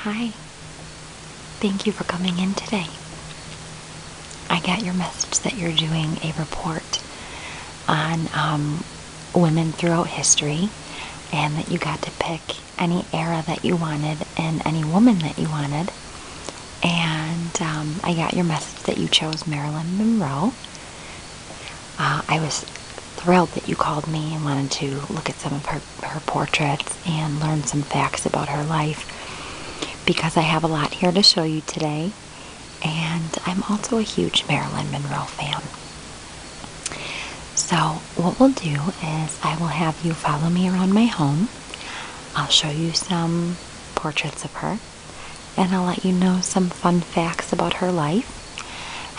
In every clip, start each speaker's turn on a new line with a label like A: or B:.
A: Hi, thank you for coming in today. I got your message that you're doing a report on women throughout history, and that you got to pick any era that you wanted and any woman that you wanted. And I got your message that you chose Marilyn Monroe. I was thrilled that you called me and wanted to look at some of her portraits and learn some facts about her life, because I have a lot here to show you today, and I'm also a huge Marilyn Monroe fan. So what we'll do is I will have you follow me around my home. I'll show you some portraits of her, and I'll let you know some fun facts about her life.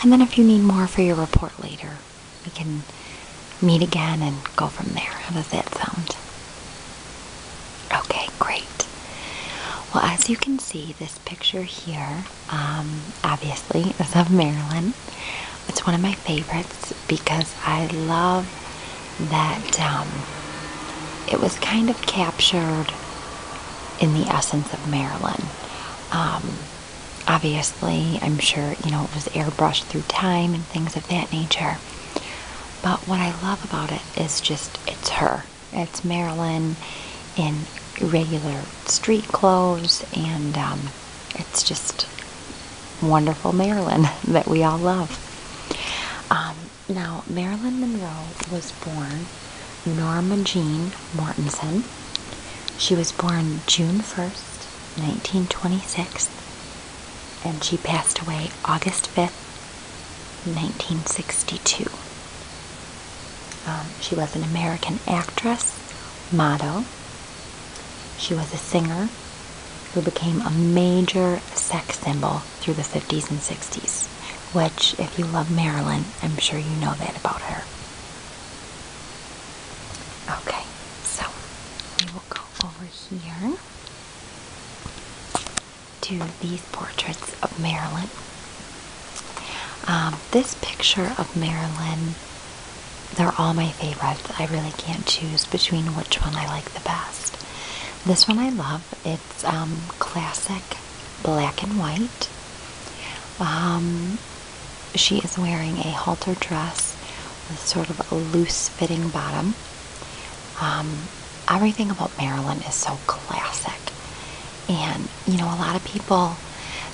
A: And then if you need more for your report later, we can meet again and go from there. How does that sound? Okay, great. Well, as you can see, this picture here, obviously, is of Marilyn. It's one of my favorites because I love that it was kind of captured in the essence of Marilyn. Obviously, I'm sure, it was airbrushed through time and things of that nature. But what I love about it is just, it's her. It's Marilyn in regular street clothes, and it's just wonderful Marilyn that we all love. Now, Marilyn Monroe was born Norma Jean Mortensen. She was born June 1st, 1926, and she passed away August 5th, 1962. She was an American actress, model. She was a singer who became a major sex symbol through the 50s and 60s, which, if you love Marilyn, I'm sure you know that about her. Okay, so we will go over here to these portraits of Marilyn. This picture of Marilyn, they're all my favorites. I really can't choose between which one I like the best. This one I love. It's classic black and white. She is wearing a halter dress with sort of a loose fitting bottom. Everything about Marilyn is so classic. And, a lot of people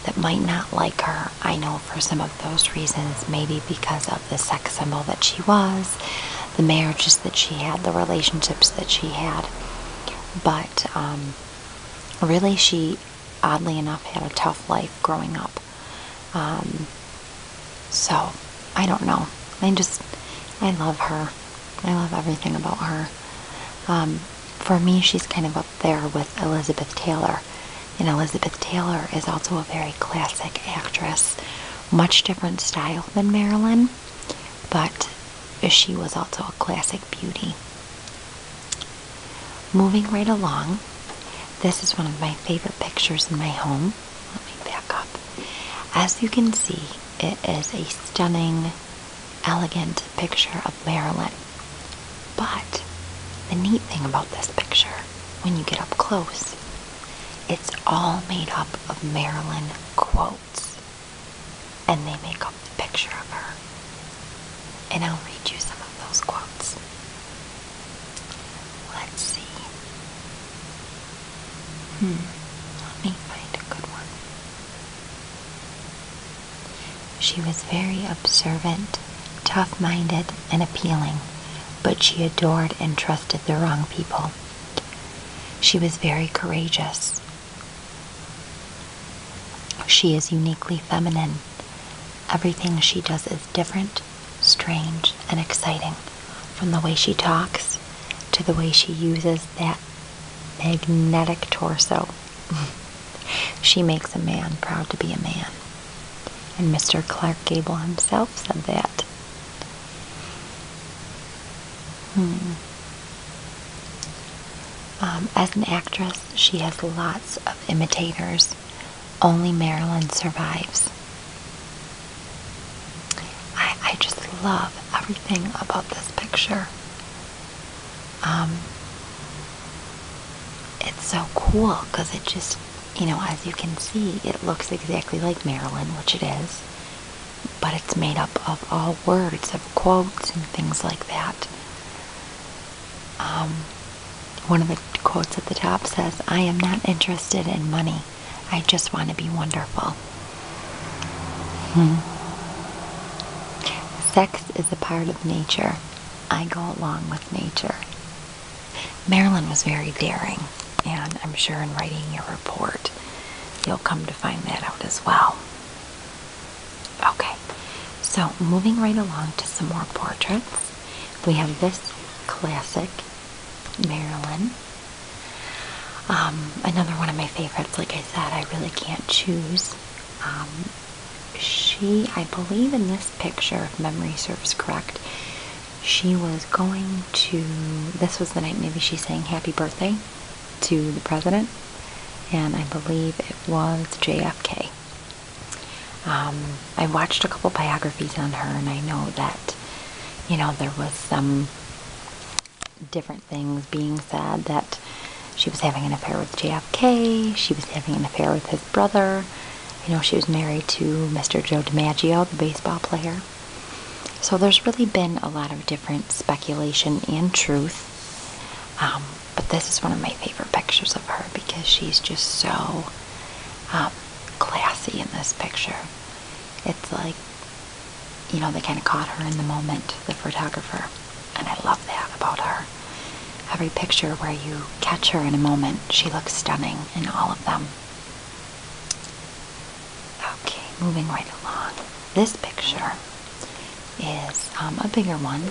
A: that might not like her, I know for some of those reasons, maybe because of the sex symbol that she was, the marriages that she had, the relationships that she had. But really, she, oddly enough, had a tough life growing up. So, I don't know. I love her. I love everything about her. For me, she's kind of up there with Elizabeth Taylor. And Elizabeth Taylor is also a very classic actress. Much different style than Marilyn, but she was also a classic beauty. Moving right along, this is one of my favorite pictures in my home. Let me back up. As you can see, it is a stunning, elegant picture of Marilyn. But the neat thing about this picture, when you get up close, it's all made up of Marilyn quotes, and they make up the picture of her. And I'll read you some of those quotes. Let's see. Let me find a good one. She was very observant, tough-minded, and appealing, but she adored and trusted the wrong people. She was very courageous. She is uniquely feminine. Everything she does is different, strange, and exciting, from the way she talks to the way she uses that magnetic torso. She makes a man proud to be a man. And Mr. Clark Gable himself said that. As an actress, she has lots of imitators. Only Marilyn survives. I just love everything about this picture. It's so cool because it just you know, as you can see, it looks exactly like Marilyn, which it is, but it's made up of all words, of quotes and things like that. One of the quotes at the top says, "I am not interested in money. I just want to be wonderful." Sex is a part of nature. I go along with nature. Marilyn was very daring, and I'm sure in writing your report, you'll come to find that out as well. Okay, so moving right along to some more portraits, we have this classic Marilyn. Another one of my favorites. Like I said, I really can't choose. I believe in this picture, if memory serves correct, she was going to, this was the night maybe she sang happy birthday to the president, and I believe it was JFK. I watched a couple biographies on her, and I know that, you know, there was some different things being said, that she was having an affair with JFK, she was having an affair with his brother. You know, she was married to Mr. Joe DiMaggio, the baseball player. So there's really been a lot of different speculation and truth. But this is one of my favorite pictures of her because she's just so classy in this picture. It's like, you know, they kind of caught her in the moment, the photographer. And I love that about her. Every picture where you catch her in a moment, she looks stunning in all of them. Okay, moving right along. This picture is a bigger one,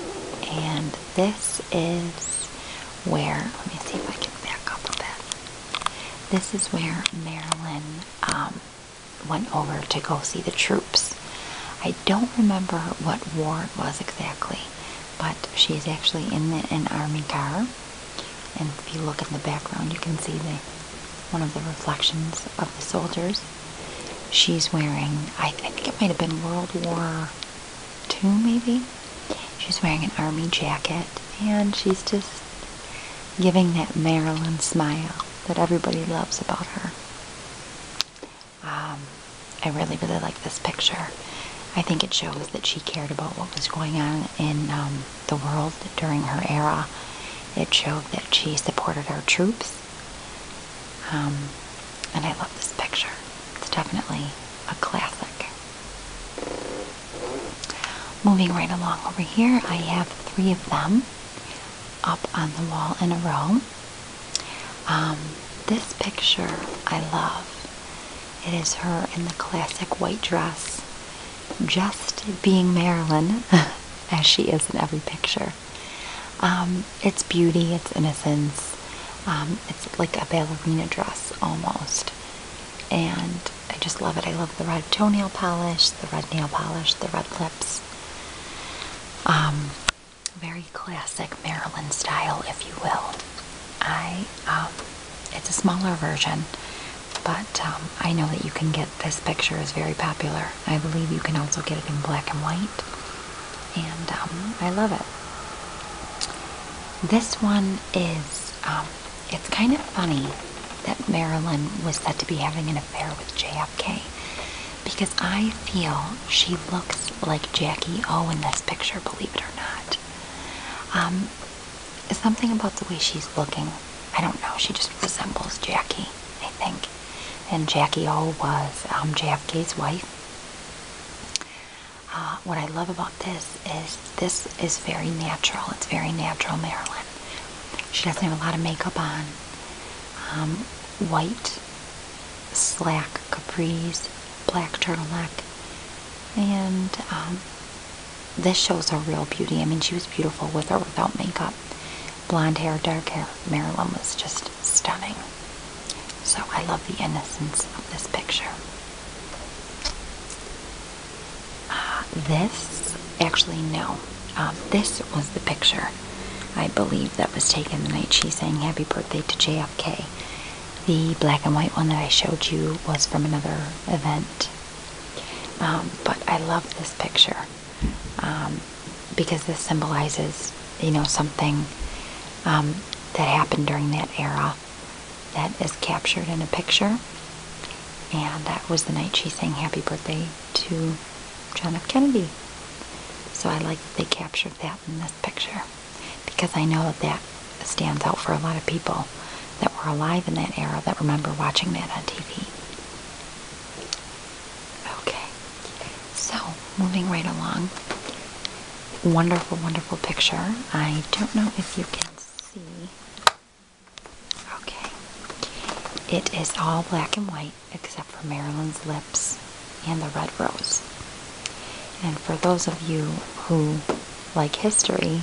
A: and this is where, let me see if I can back up a bit. This is where Marilyn went over to go see the troops. I don't remember what war it was exactly, but she's actually in an army car, and if you look in the background, you can see one of the reflections of the soldiers. She's wearing, I think it might have been World War II, maybe. She's wearing an army jacket, and she's just giving that Marilyn smile that everybody loves about her. I really, really like this picture. I think it shows that she cared about what was going on in the world during her era. It showed that she supported our troops. And I love this picture. It's definitely a classic. Moving right along over here, I have 3 of them up on the wall in a row. This picture I love. It is her in the classic white dress, just being Marilyn, as she is in every picture. It's beauty, it's innocence, it's like a ballerina dress almost, and I just love it. I love the red toenail polish, the red nail polish, the red lips. Very classic Marilyn style, if you will. It's a smaller version, but I know that you can get this picture, is very popular. I believe you can also get it in black and white, and I love it. This one is, it's kind of funny that Marilyn was said to be having an affair with JFK, because I feel she looks like Jackie O in this picture, believe it or not. Something about the way she's looking, I don't know, she just resembles Jackie, I think. And Jackie O was JFK's wife. What I love about this is very natural. It's very natural Marilyn. She doesn't have a lot of makeup on. White, slack capris, black turtleneck. And this shows her real beauty. I mean, she was beautiful with or without makeup. Blonde hair, dark hair. Marilyn was just stunning. So I love the innocence of this picture. This was the picture, I believe, that was taken the night she sang Happy Birthday to JFK. The black and white one that I showed you was from another event. But I love this picture because this symbolizes, you know, something that happened during that era that is captured in a picture. And that was the night she sang Happy Birthday to John F. Kennedy. So I like that they captured that in this picture, because I know that that stands out for a lot of people that were alive in that era that remember watching that on TV. Okay, so moving right along. Wonderful, wonderful picture. I don't know if you can see. Okay. It is all black and white except for Marilyn's lips and the red rose. And for those of you who like history,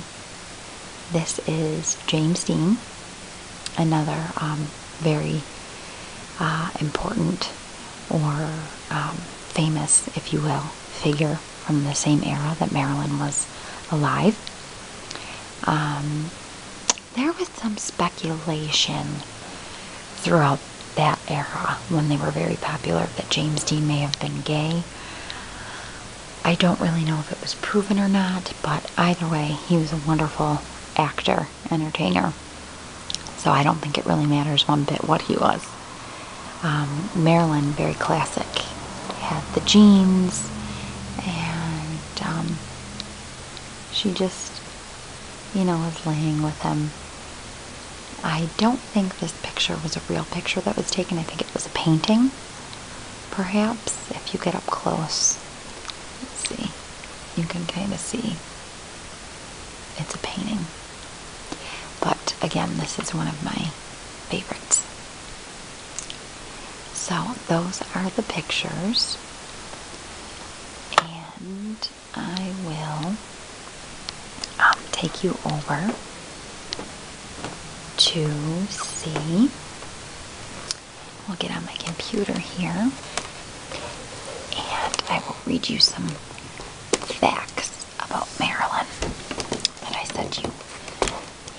A: this is James Dean, another very important or famous, if you will, figure from the same era that Marilyn was alive. There was some speculation throughout that era when they were very popular that James Dean may have been gay. I don't really know if it was proven or not, but either way, he was a wonderful actor, entertainer. So I don't think it really matters one bit what he was. Marilyn, very classic. Had the jeans, and she just, was laying with him. I don't think this picture was a real picture that was taken. I think it was a painting, perhaps, if you get up close. Let's see. You can kind of see it's a painting. But again, this is one of my favorites. So those are the pictures. And I will take you over to see. We'll get on my computer here, and I will read you some facts about Marilyn that I said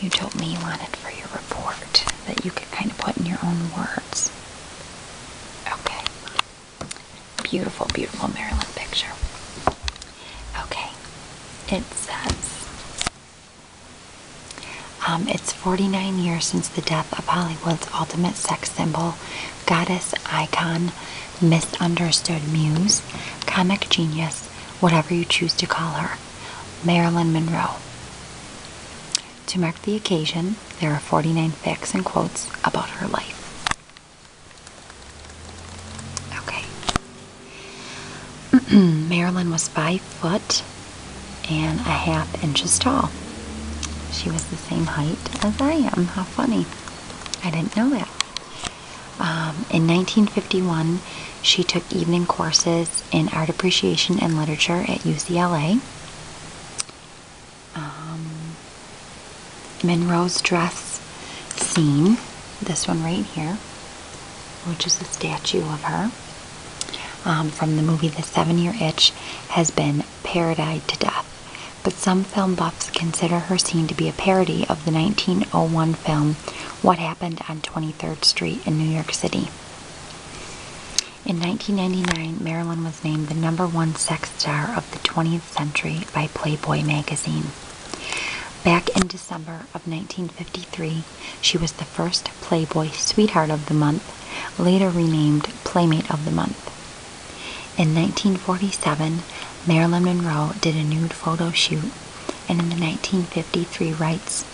A: you told me you wanted for your report, that you could kind of put in your own words. Okay. Beautiful, beautiful Marilyn picture. Okay. It says, it's 49 years since the death of Hollywood's ultimate sex symbol, goddess, icon, misunderstood muse, comic genius, whatever you choose to call her, Marilyn Monroe. To mark the occasion, there are 49 facts and quotes about her life. Okay. Marilyn was 5 foot and a half inches tall. She was the same height as I am. How funny. I didn't know that. In 1951, she took evening courses in art appreciation and literature at UCLA. Monroe's dress scene, this one right here, which is a statue of her, from the movie The 7-Year Itch, has been parodied to death. But some film buffs consider her scene to be a parody of the 1901 film What Happened on 23rd Street in New York City. In 1999, Marilyn was named the #1 sex star of the 20th century by Playboy magazine. Back in December of 1953, she was the first Playboy Sweetheart of the Month, later renamed Playmate of the Month. In 1947, Marilyn Monroe did a nude photo shoot, and in the 1953 rights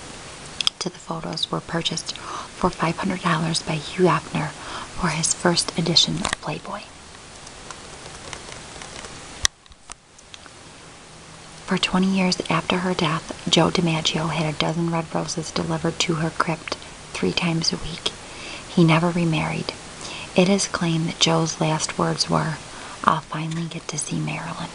A: to the photos were purchased for $500 by Hugh Hefner for his first edition of Playboy. For 20 years after her death, Joe DiMaggio had a dozen red roses delivered to her crypt 3 times a week. He never remarried. It is claimed that Joe's last words were, "I'll finally get to see Marilyn."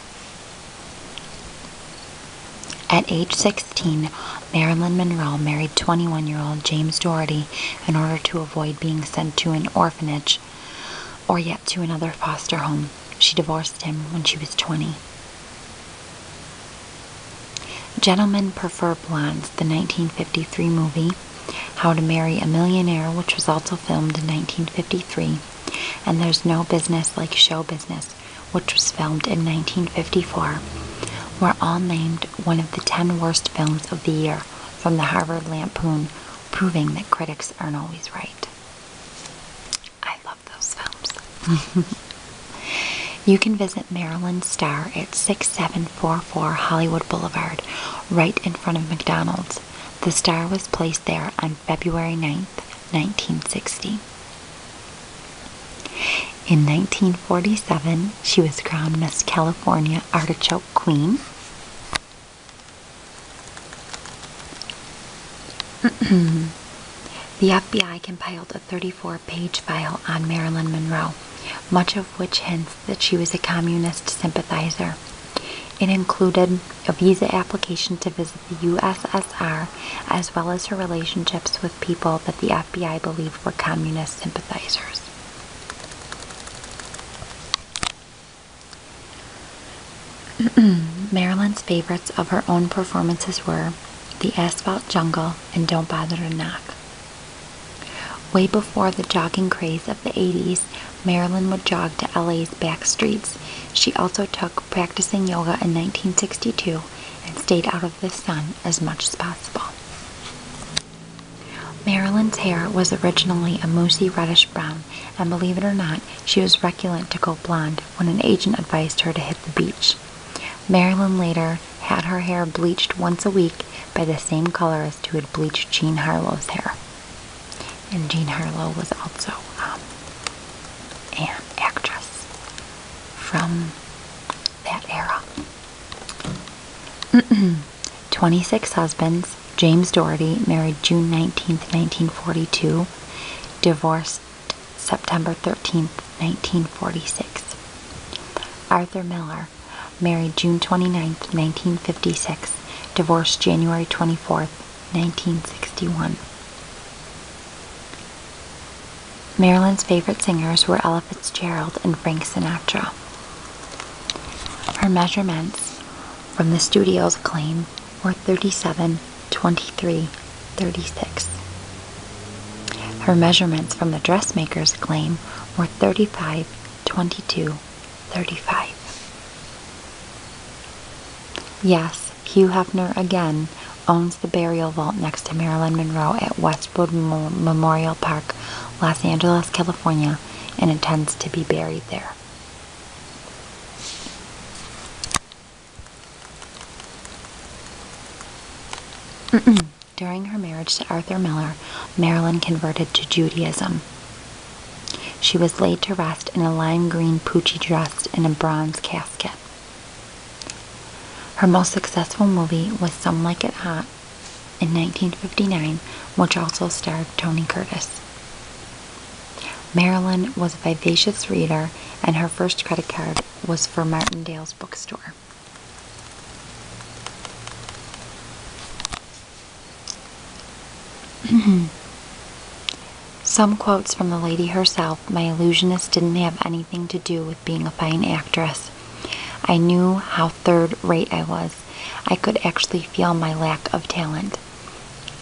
A: At age 16, Marilyn Monroe married 21-year-old James Doherty in order to avoid being sent to an orphanage or yet to another foster home. She divorced him when she was 20. Gentlemen Prefer Blondes, the 1953 movie, How to Marry a Millionaire, which was also filmed in 1953, and There's No Business Like Show Business, which was filmed in 1954, were all named one of the 10 worst films of the year from the Harvard Lampoon, proving that critics aren't always right. I love those films. You can visit Marilyn's star at 6744 Hollywood Boulevard, right in front of McDonald's. The star was placed there on February 9th, 1960. In 1947, she was crowned Miss California Artichoke Queen. The FBI compiled a 34-page file on Marilyn Monroe, much of which hints that she was a communist sympathizer. It included a visa application to visit the USSR, as well as her relationships with people that the FBI believed were communist sympathizers. Marilyn's favorites of her own performances were The Asphalt Jungle and Don't Bother to Knock. Way before the jogging craze of the 80s, Marilyn would jog to LA's back streets. She also took practicing yoga in 1962 and stayed out of the sun as much as possible. Marilyn's hair was originally a mousy reddish brown, and believe it or not, she was reluctant to go blonde when an agent advised her to hit the beach. Marilyn later had her hair bleached once a week by the same colorist who had bleached Jean Harlow's hair. And Jean Harlow was also an actress from that era. 26 husbands. James Doherty, married June 19, 1942, divorced September 13, 1946. Arthur Miller, married June 29, 1956, divorced January 24, 1961. Marilyn's favorite singers were Ella Fitzgerald and Frank Sinatra. Her measurements from the studio's claim were 37, 23, 36. Her measurements from the dressmaker's claim were 35, 22, 35. Yes, Hugh Hefner again owns the burial vault next to Marilyn Monroe at Westwood Memorial Park, Los Angeles, California, and intends to be buried there. During her marriage to Arthur Miller, Marilyn converted to Judaism. She was laid to rest in a lime green Pucci dress in a bronze casket. Her most successful movie was Some Like It Hot in 1959, which also starred Tony Curtis. Marilyn was a vivacious reader, and her first credit card was for Martindale's bookstore. Some quotes from the lady herself: "My illusionist didn't have anything to do with being a fine actress. I knew how third-rate I was. I could actually feel my lack of talent,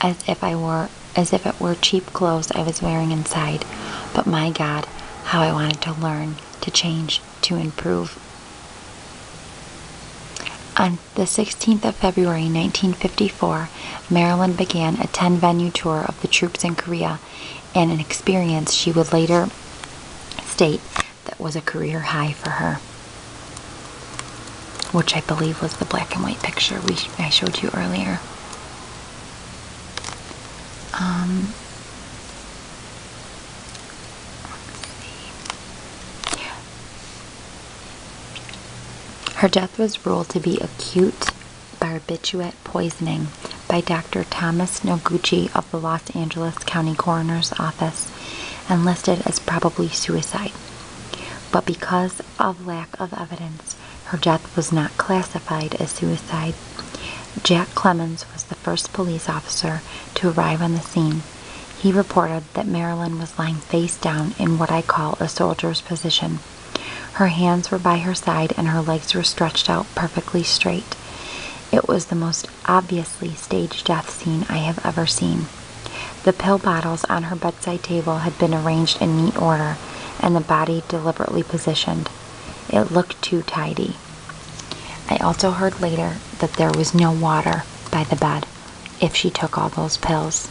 A: as if it were cheap clothes I was wearing inside. But my God, how I wanted to learn, to change, to improve." On the 16th of February 1954, Marilyn began a 10-venue tour of the troops in Korea, and an experience she would later state that was a career high for her, which I believe was the black and white picture I showed you earlier. Her death was ruled to be acute barbiturate poisoning by Dr. Thomas Noguchi of the Los Angeles County Coroner's Office, and listed as probably suicide. But because of lack of evidence, her death was not classified as suicide. Jack Clemens was the first police officer to arrive on the scene. He reported that Marilyn was lying face down in what I call a soldier's position. Her hands were by her side and her legs were stretched out perfectly straight. It was the most obviously staged death scene I have ever seen. The pill bottles on her bedside table had been arranged in neat order, and the body deliberately positioned. It looked too tidy. I also heard later that there was no water by the bed if she took all those pills.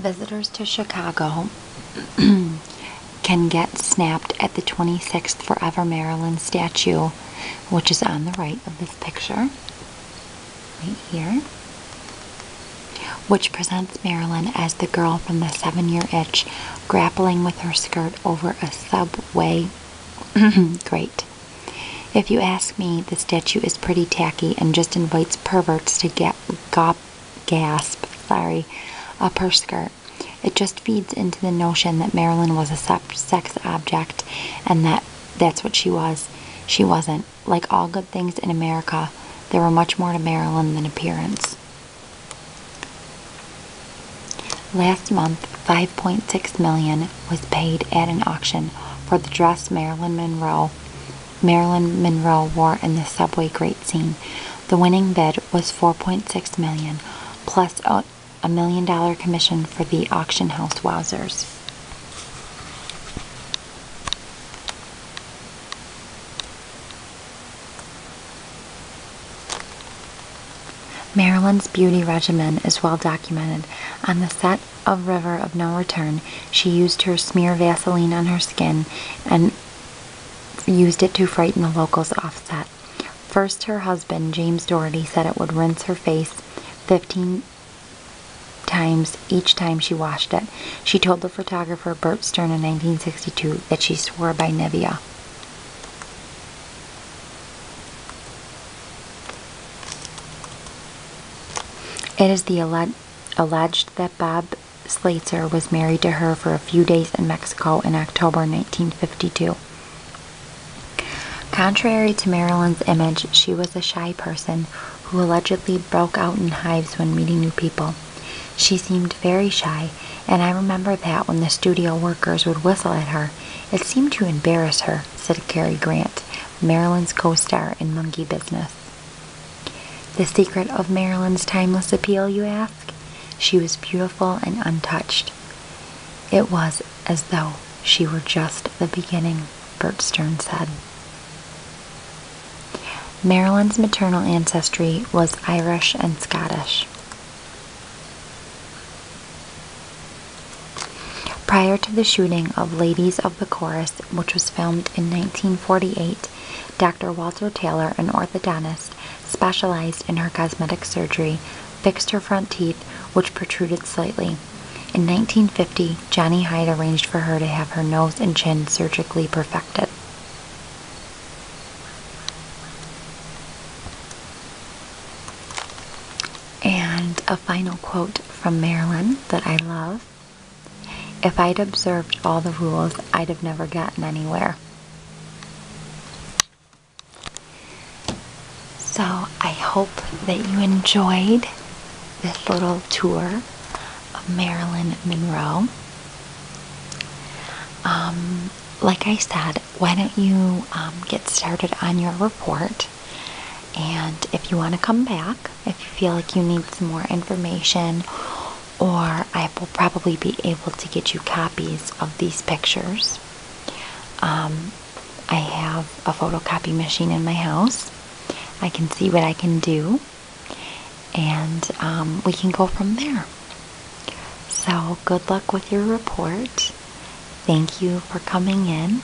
A: Visitors to Chicago can get snapped at the 26th Forever Marilyn statue, which is on the right of this picture, right here, which presents Marilyn as the girl from the 7-Year Itch grappling with her skirt over a subway grate. If you ask me, the statue is pretty tacky and just invites perverts to gasp up her skirt. It just feeds into the notion that Marilyn was a sex object and that's what she was. She wasn't. Like all good things in America, there were much more to Marilyn than appearance. Last month, $5.6 million was paid at an auction for the dress Marilyn Monroe wore in the subway grate scene. The winning bid was $4.6 million, plus a $1 million commission for the auction house wowzers. Marilyn's beauty regimen is well documented. On the set of River of No Return, she used her smear Vaseline on her skin and used it to frighten the locals off set. First, her husband, James Doherty, said it would rinse her face 15 times each time she washed it. She told the photographer Bert Stern in 1962 that she swore by Nivea. It is alleged that Bob Slater was married to her for a few days in Mexico in October 1952. Contrary to Marilyn's image, she was a shy person who allegedly broke out in hives when meeting new people. She seemed very shy, and I remember that when the studio workers would whistle at her, it seemed to embarrass her, said Cary Grant, Marilyn's co-star in Monkey Business. The secret of Marilyn's timeless appeal, you ask? She was beautiful and untouched. It was as though she were just the beginning, Bert Stern said. Marilyn's maternal ancestry was Irish and Scottish. Prior to the shooting of Ladies of the Chorus, which was filmed in 1948, Dr. Walter Taylor, an orthodontist, specialized in her cosmetic surgery, fixed her front teeth, which protruded slightly. In 1950, Johnny Hyde arranged for her to have her nose and chin surgically perfected. And a final quote from Marilyn that I love. If I'd observed all the rules, I'd have never gotten anywhere. So I hope that you enjoyed this little tour of Marilyn Monroe. Like I said, why don't you get started on your report, and if you want to come back, if you feel like you need some more information, or I will probably be able to get you copies of these pictures. I have a photocopy machine in my house. I can see what I can do, and we can go from there. So good luck with your report. Thank you for coming in,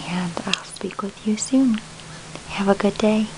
A: and I'll speak with you soon. Have a good day.